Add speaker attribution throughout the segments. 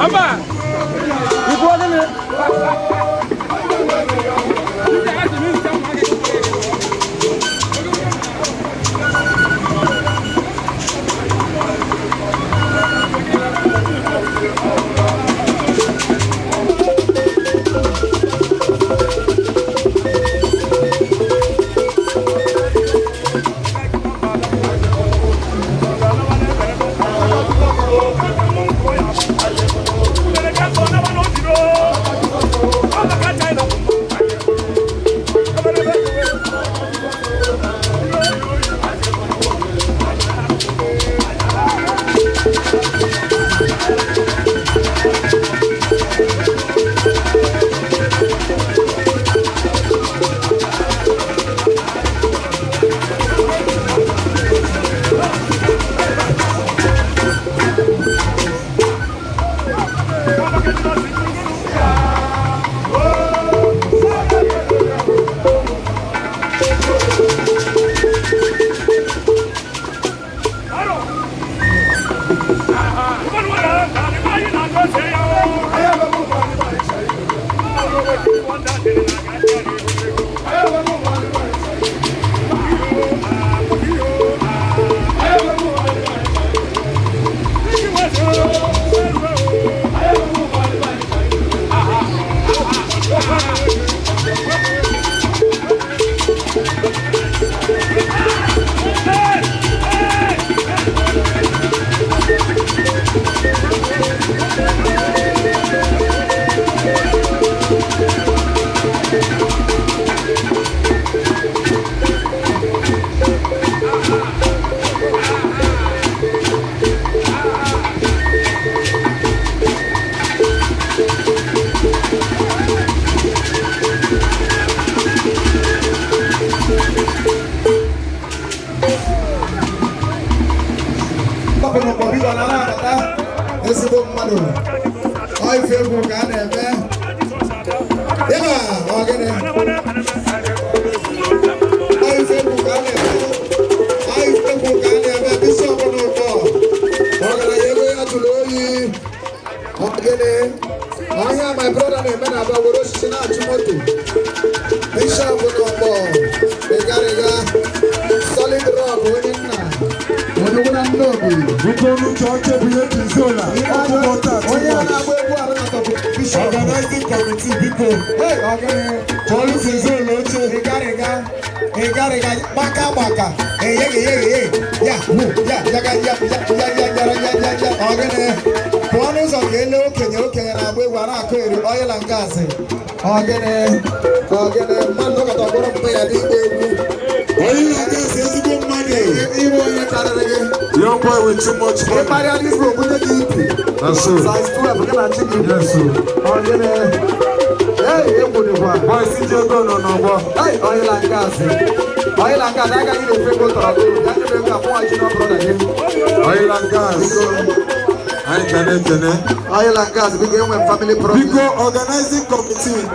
Speaker 1: Aba. Ibu ada ni. My brother and men about Roshina Chumoto. Bishop Bonobo. Solid rock winning now. What do you know? We go to church every year in Zola. Organizing committee people. Hey, police is all local. Baka. Hey, yeah. Planners of yellow, Kenya, and we were not clear oil and gas. Again, man, look at the bottom pay a deep oil and gas is good money. Young boy with too much money. Everybody is broke with the deep. That's so. Size 12, we're going to check it. Yes, sir. Hey, boy, see you go no. Hey, oil and gas. Oil and gas, I got you the people to do. That's the way I'm going to brother. Oil and gas. Oil and gas became a family problem. We go organizing committee.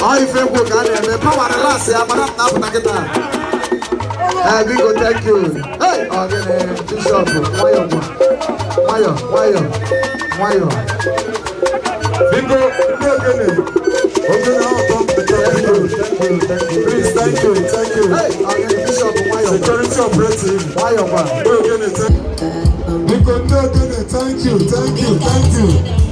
Speaker 1: I feel good. I'm power last year, but I'm not going. Hey, we go thank you. Hey, again, Bishop, Mayo. We go again. Thank you. Please, thank you. Hey, Bishop Mayo. Security operative. Mayo. We go again. Thank you.